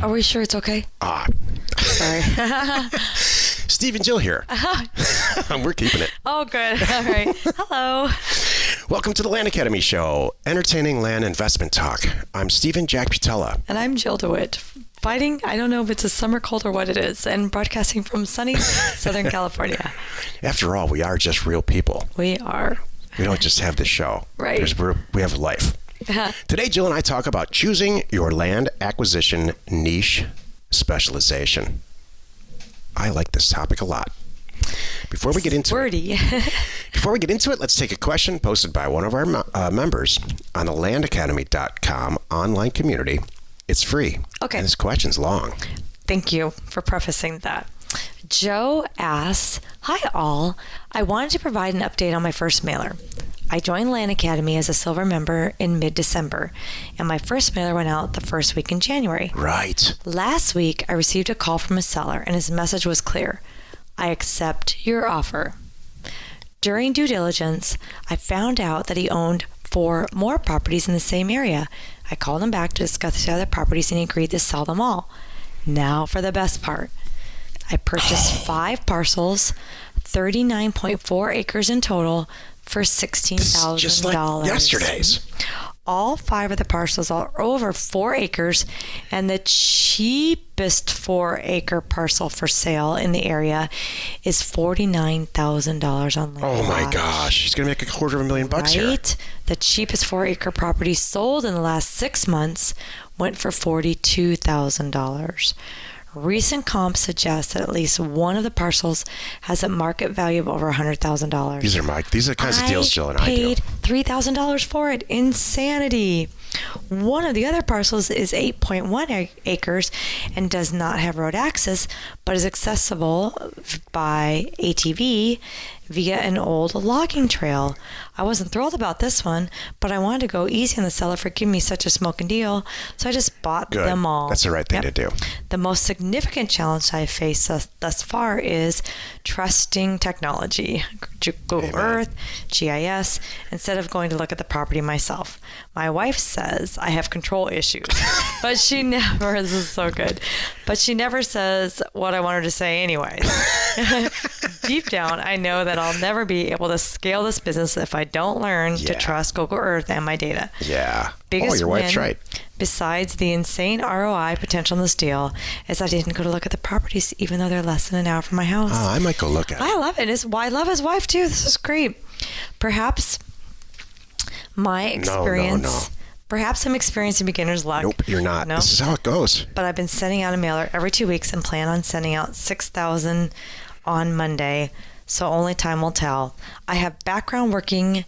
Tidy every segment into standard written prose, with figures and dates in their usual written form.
Are we sure it's okay? Sorry. Steve and Jill here. We're keeping it. Oh, good. All right. Hello. Welcome to the Land Academy Show, entertaining land investment talk. I'm Stephen Jack Putella. And I'm Jill DeWitt. Fighting, I don't know if it's a summer cold or what it is, and broadcasting from sunny Southern California. After all, we are just real people. We are. We don't just have this show. Right. We have life. Today, Jill and I talk about choosing your land acquisition niche specialization. I like this topic a lot. Before we get into it, let's take a question posted by one of our members on the landacademy.com online community. It's free. Okay. And this question's long. Thank you for prefacing that. Joe asks, "Hi all. I wanted to provide an update on my first mailer. I joined Land Academy as a silver member in mid-December, and my first mailer went out the first week in January. Right. Last week, I received a call from a seller, and his message was clear. I accept your offer. During due diligence, I found out that he owned 4 more properties in the same area. I called him back to discuss the other properties, and he agreed to sell them all. Now for the best part. I purchased 5 parcels, 39.4 acres in total, for $16,000. Just like yesterday's. All 5 of the parcels are over 4 acres, and the cheapest 4-acre parcel for sale in the area is $49,000 on land. Oh my gosh, he's going to make $250,000 here. Right? The cheapest 4-acre property sold in the last 6 months went for $42,000. Recent comps suggest that at least one of the parcels has a market value of over $100,000. These are the kinds of deals Jill and I do. I paid $3,000 for it. Insanity. One of the other parcels is 8.1 acres and does not have road access, but is accessible by ATV via an old logging trail. I wasn't thrilled about this one, but I wanted to go easy on the seller for giving me such a smoking deal, so I just bought them all. That's the right thing to do. The most significant challenge I've faced thus far is trusting technology, Google Earth, GIS, instead of going to look at the property myself. My wife says I have control issues, but she never, this is so good, but she never says what I want her to say anyways. Deep down, I know that I'll never be able to scale this business if I don't learn to trust Google Earth and my data. Yeah. Biggest your wife's right. Besides the insane ROI potential in this deal is I didn't go to look at the properties even though they're less than an hour from my house. Oh, I might go look at it. I love it. I love his wife too. This is great. Perhaps my experience... No. Perhaps I'm experiencing beginner's luck. Nope, you're not. No? This is how it goes. But I've been sending out a mailer every 2 weeks and plan on sending out 6,000 on Monday, so only time will tell. I have a background working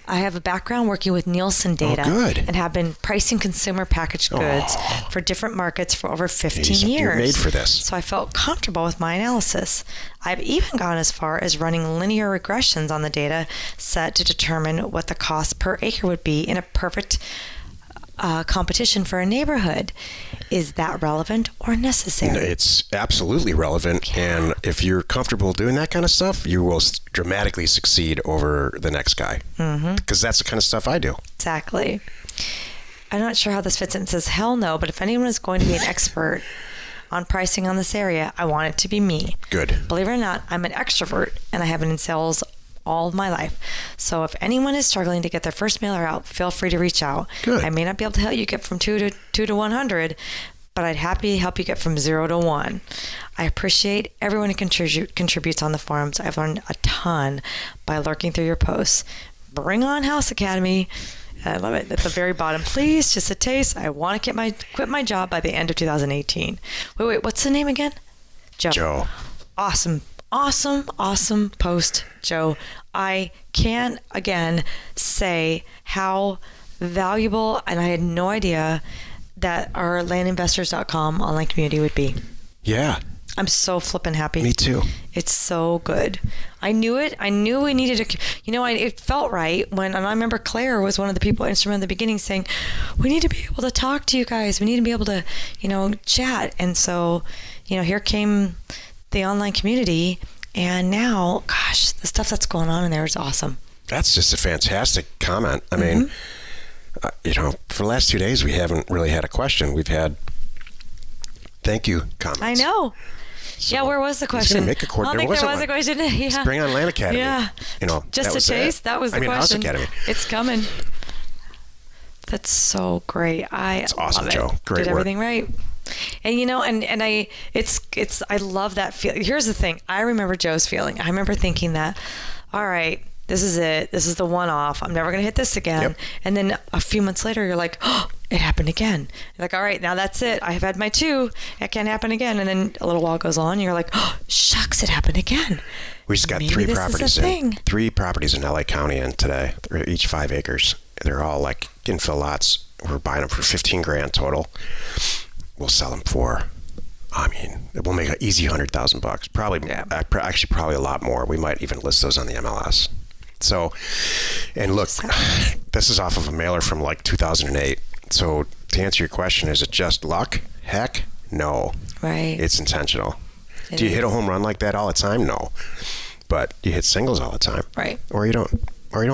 with Nielsen data and have been pricing consumer packaged goods for different markets for over 15 years. You're made for this. So I felt comfortable with my analysis. I've even gone as far as running linear regressions on the data set to determine what the cost per acre would be in a perfect competition for a neighborhood. Is that relevant or necessary? It's absolutely relevant, and if you're comfortable doing that kind of stuff, you will dramatically succeed over the next guy. Because that's the kind of stuff I do. Exactly. I'm not sure how this fits in. It says, hell no, but if anyone is going to be an expert on pricing on this area, I want it to be me. Good. Believe it or not, I'm an extrovert, and I have been in sales all of my life. So if anyone is struggling to get their first mailer out, feel free to reach out. Good. I may not be able to help you get from 2 to 100, but I'd happy help you get from 0 to 1. I appreciate everyone who contributes on the forums. I've learned a ton by lurking through your posts. Bring on House Academy. I love it. At the very bottom, please, just a taste. I want to quit my job by the end of 2018. Wait, what's the name again? Joe. Awesome post, Joe. I can't again say how valuable, and I had no idea that our landinvestors.com online community would be. Yeah. I'm so flippin' happy. Me too. It's so good. I knew it. I knew we needed to, it felt right and I remember Claire was one of the people instrumental in the beginning saying, we need to be able to talk to you guys. We need to be able to, chat. And so, here came the online community, and now, gosh, the stuff that's going on in there is awesome. That's just a fantastic comment. I mean, for the last 2 days, we haven't really had a question. We've had thank you comments. I know. So yeah, where was the I was question? gonna make a court. I don't think there was a question. Yeah. Spring on Land Academy. Yeah. Just that a was taste? it. That was the question. House Academy. It's coming. That's so great. It's awesome, love it. Joe. Great Did work. everything right. And I love that feeling. Here's the thing. I remember Joe's feeling. I remember thinking that, all right, this is it. This is the one off. I'm never going to hit this again. Yep. And then a few months later, you're like, oh, it happened again. You're like, all right, now that's it. I have had my 2. It can't happen again. And then a little while goes on. And you're like, oh, shucks, it happened again. We just got Maybe 3 this properties is a in. thing. 3 properties in LA County in today. They're each 5 acres. They're all like infill lots. We're buying them for $15,000 total. We'll sell them for, we'll make an easy $100,000. Probably, actually, probably a lot more. We might even list those on the MLS. So, and look, this is off of a mailer from like 2008. So, to answer your question, is it just luck? Heck, no. Right. It's intentional. It Do you is. hit a home run like that all the time? No. But you hit singles all the time. Right. Or you don't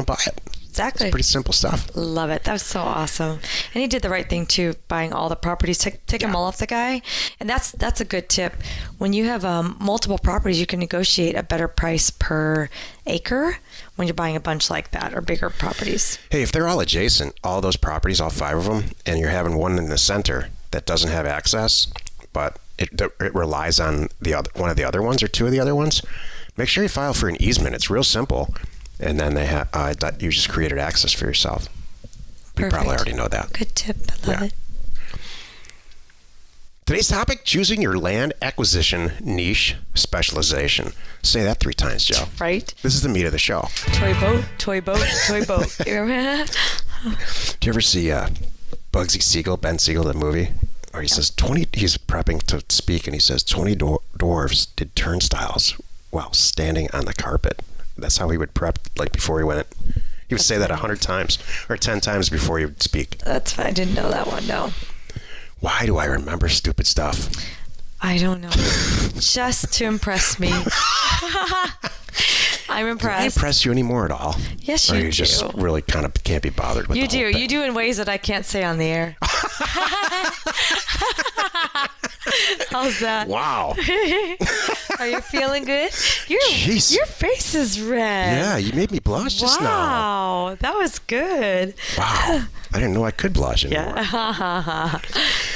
buy it. Exactly. It's pretty simple stuff. Love it. That was so awesome. And he did the right thing too, buying all the properties, take them all off the guy. And that's a good tip. When you have multiple properties, you can negotiate a better price per acre when you're buying a bunch like that or bigger properties. Hey, if they're all adjacent, all those properties, all 5 of them, and you're having one in the center that doesn't have access, but it relies on one of the other ones or 2 of the other ones, make sure you file for an easement. It's real simple. And then they have you just created access for yourself. You Perfect. probably already know that. Good tip. I love it. Today's topic, choosing your land acquisition niche specialization. Say that 3 times, Joe. Right? This is the meat of the show. Toy boat, toy boat, toy boat. Do you ever see Bugsy Siegel, Ben Siegel, the movie? Or he says he's prepping to speak and he says 20 dwarves did turnstiles while standing on the carpet. That's how he would prep, like before he went. He would say that 100 times or 10 times before he would speak. That's fine. I didn't know that one, no. Why do I remember stupid stuff? I don't know. Just to impress me. I'm Do I impressed. impress you anymore at all? Yes, or you you do. just really kind of can't be bothered with You the whole do. thing? You do in ways that I can't say on the air. How's that? Wow. Are you feeling good? Jeez. Your face is red. Yeah, you made me blush just now. Wow, that was good. Wow. I didn't know I could blush anymore. Yeah.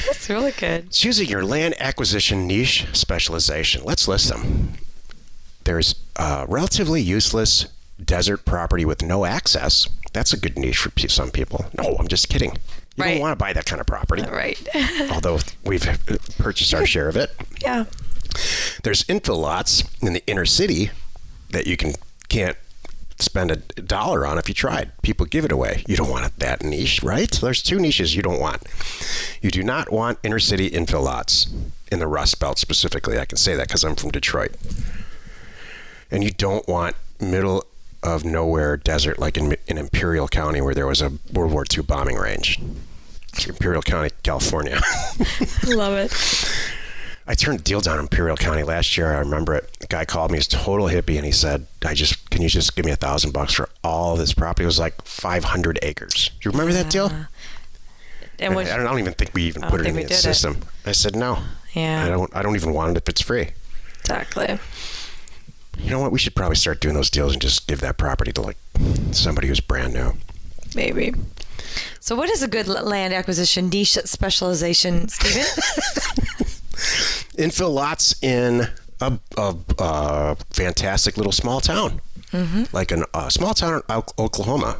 That's really good. Choosing your land acquisition niche specialization. Let's list them. There's a relatively useless desert property with no access. That's a good niche for some people. No, I'm just kidding. You Right. don't want to buy that kind of property. Right. Although we've purchased our share of it. Yeah. There's infill lots in the inner city that you can't spend $1 on if you tried. People give it away. You don't want that niche, right? There's 2 niches you don't want. You do not want inner city infill lots in the Rust Belt specifically. I can say that because I'm from Detroit. And you don't want middle of nowhere desert like in Imperial County where there was a World War II bombing range. Imperial County, California. Love it. I turned a deal down in Imperial County last year. I remember it. The guy called me. He's a total hippie, and he said, "Can you just give me $1,000 for all this property?" It was like 500 acres. Do you remember that deal? And I don't even think we even I don't put it think in we the did it. system. I said no. Yeah. I don't even want it if it's free. Exactly. You know what? We should probably start doing those deals and just give that property to like somebody who's brand new. Maybe. So what is a good land acquisition niche specialization, Stephen? Infill lots in a fantastic little small town, like a small town in Oklahoma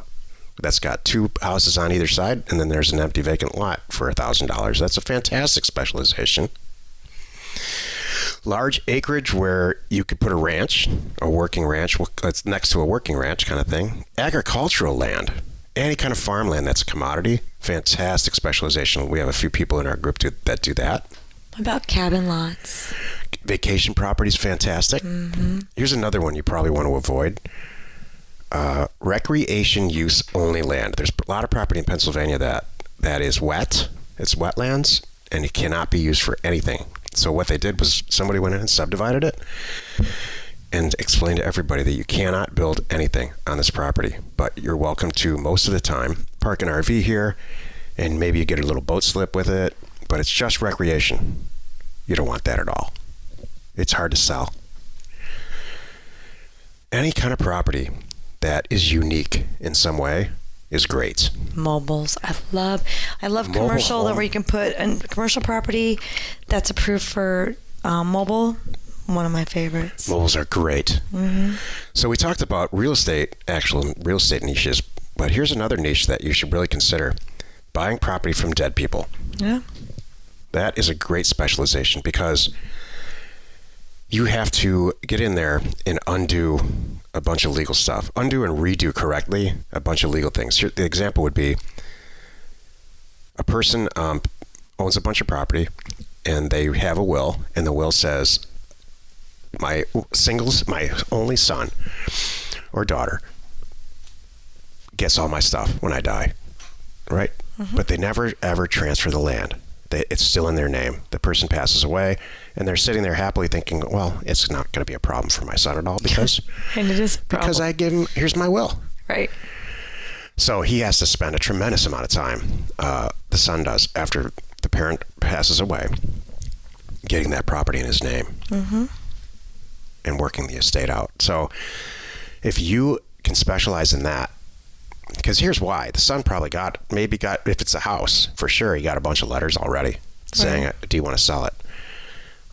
that's got 2 houses on either side, and then there's an empty vacant lot for $1,000. That's a fantastic specialization. Large acreage where you could put a ranch, a working ranch, that's next to a working ranch kind of thing. Agricultural land, any kind of farmland that's a commodity, fantastic specialization. We have a few people in our group that do that. What about cabin lots? Vacation properties, fantastic. Here's another one you probably want to avoid. Recreation use only land. There's a lot of property in Pennsylvania that is wet. It's wetlands, and it cannot be used for anything. So what they did was somebody went in and subdivided it and explained to everybody that you cannot build anything on this property, but you're welcome to, most of the time, park an RV here, and maybe you get a little boat slip with it, but it's just recreation. You don't want that at all. It's hard to sell. Any kind of property that is unique in some way is great. Mobiles. I love Mobile commercial, home. where you can put a commercial property that's approved for mobile. One of my favorites. Mobiles are great. Mm-hmm. So we talked about actual real estate niches, but here's another niche that you should really consider. Buying property from dead people. Yeah. That is a great specialization because you have to get in there and undo a bunch of legal stuff. Undo and redo correctly a bunch of legal things. Here, the example would be a person owns a bunch of property and they have a will, and the will says, my only son or daughter gets all my stuff when I die, right? Mm-hmm. But they never ever transfer the land. It's still in their name. The person passes away, and they're sitting there happily thinking, well, it's not going to be a problem for my son at all because and it is a problem. Because I give him, here's my will. Right. So he has to spend a tremendous amount of time, the son does, after the parent passes away, getting that property in his name. Mm-hmm. And working the estate out. So if you can specialize in that, because here's why. The son probably got, if it's a house, for sure, he got a bunch of letters already saying, do you want to sell it?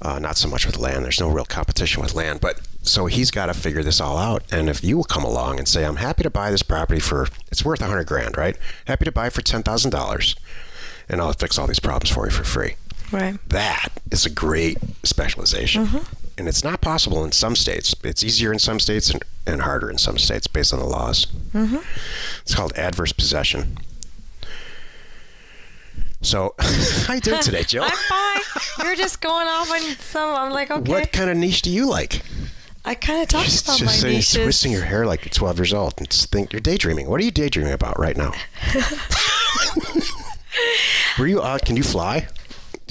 Not so much with land. There's no real competition with land. But so he's got to figure this all out. And if you will come along and say, I'm happy to buy this property it's worth $100,000, right? Happy to buy it for $10,000. And I'll fix all these problems for you for free. Right. That is a great specialization. Mm-hmm. And it's not possible in some states. It's easier in some states and harder in some states based on the laws. Mm-hmm. It's called adverse possession. So, how you doing today, Jill? I'm fine. You're just going off on some. I'm like, okay. What kind of niche do you like? I kind of talked about my niches. Just twisting your hair like you're 12 years old and just think you're daydreaming. What are you daydreaming about right now? Can you fly?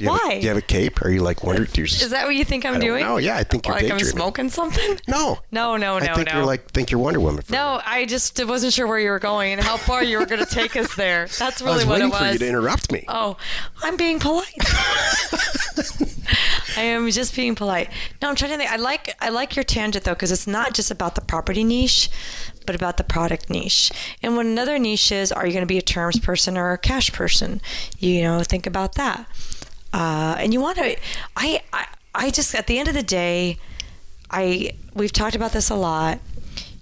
Why? Do you have a cape? Are you like wondering? Is that what you think I'm doing? No, yeah, I think you're daydreaming. Like I'm smoking something? No. I think you're Wonder Woman. No, I just wasn't sure where you were going and how far you were going to take us there. That's really what it was. I was waiting for you to interrupt me. Oh, I'm being polite. I am just being polite. No, I'm trying to think. I like your tangent though, because it's not just about the property niche, but about the product niche. And what another niche is, are you going to be a terms person or a cash person? Think about that. And you want to, I just, at the end of the day, we've talked about this a lot.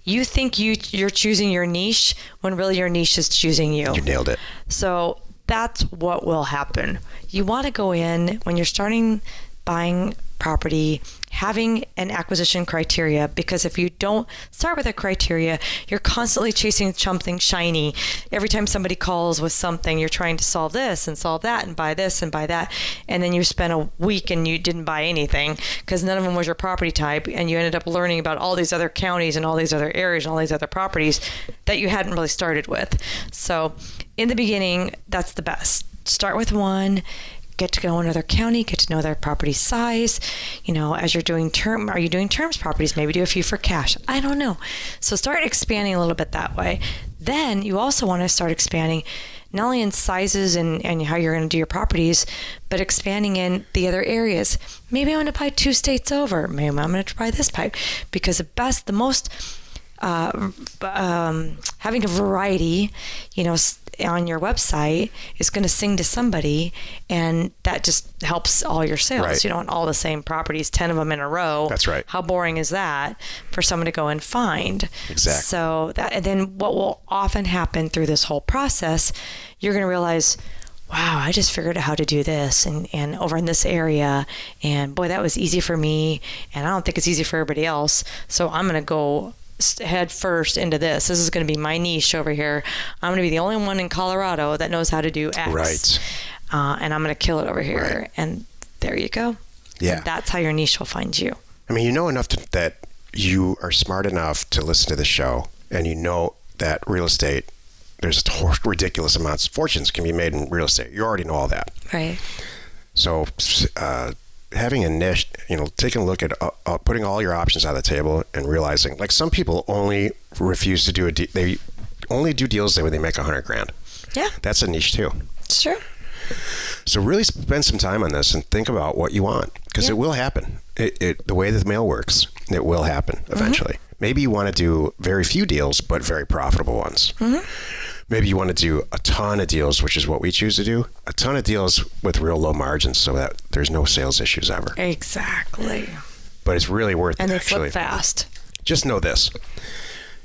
You think you're choosing your niche when really your niche is choosing you. You nailed it. So that's what will happen. You want to go in when you're starting buying property, having an acquisition criteria, because if you don't start with a criteria, you're constantly chasing something shiny. Every time somebody calls with something, you're trying to solve this and solve that and buy this and buy that. And then you spend a week and you didn't buy anything because none of them was your property type. And you ended up learning about all these other counties and all these other areas and all these other properties that you hadn't really started with. So in the beginning, that's the best. Start with one. Get to know another county, get to know their property size. As you're doing are you doing terms properties? Maybe do a few for cash. I don't know. So start expanding a little bit that way. Then you also want to start expanding not only in sizes and how you're going to do your properties, but expanding in the other areas. Maybe I want to buy 2 states over. Maybe I'm going to try this pipe because the most having a variety, on your website is going to sing to somebody, and that just helps all your sales. Right. You don't want all the same properties, 10 of them in a row. That's right. How boring is that for someone to go and find? Exactly. So and then what will often happen through this whole process, you're going to realize, wow, I just figured out how to do this and over in this area, and boy, that was easy for me, and I don't think it's easy for everybody else. So I'm going to go head first into this. This is going to be my niche over here. I'm going to be the only one in Colorado that knows how to do X. Right. And I'm going to kill it over here. Right. And there you go. Yeah. And that's how your niche will find you. I mean, enough that you are smart enough to listen to the show, and that real estate, there's ridiculous amounts. Fortunes can be made in real estate. You already know all that. Right. So, having a niche, taking a look at putting all your options on the table and realizing, like some people only refuse to do they only do deals when they make $100,000. Yeah. That's a niche too. It's true. So really spend some time on this and think about what you want. because it will happen. The way that the mail works, it will happen eventually. Maybe you want to do very few deals, but very profitable ones. Maybe you want to do a ton of deals, which is what we choose to do. A ton of deals with real low margins so that there's no sales issues ever. Exactly. But it's really worth it, And they actually. flip fast. Just know this.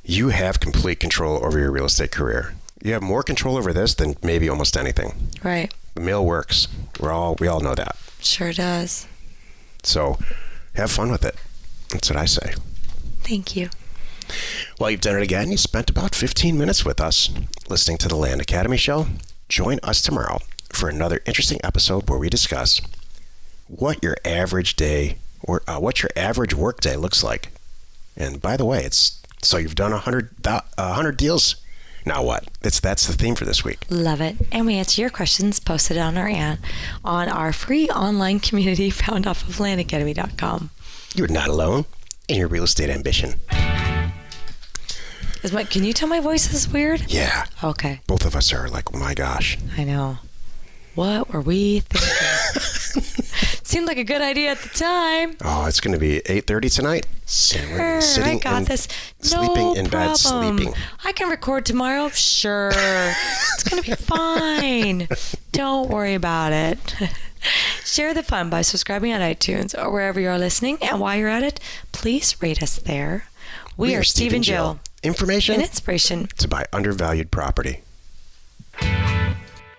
You have complete control over your real estate career. You have more control over this than maybe almost anything. Right. The mail works. We all know that. Sure does. So have fun with it. That's what I say. Thank you. Well, you've done it again. You spent about 15 minutes with us listening to the Land Academy Show. Join us tomorrow for another interesting episode where we discuss what your average day or what your average work day looks like. And by the way, so you've done 100 deals. Now what? That's the theme for this week. Love it. And we answer your questions posted on our free online community found off of landacademy.com. You're not alone in your real estate ambition. Can you tell my voice is weird? Yeah. Okay. Both of us are like, oh my gosh. I know. What were we thinking? Seemed like a good idea at the time. Oh, it's going to be 8:30 tonight. Sure, I got this. Sleeping in bed, sleeping. I can record tomorrow. Sure. It's going to be fine. Don't worry about it. Share the fun by subscribing on iTunes or wherever you're listening. And while you're at it, please rate us there. We are Steve and Jill. Information and inspiration to buy undervalued property.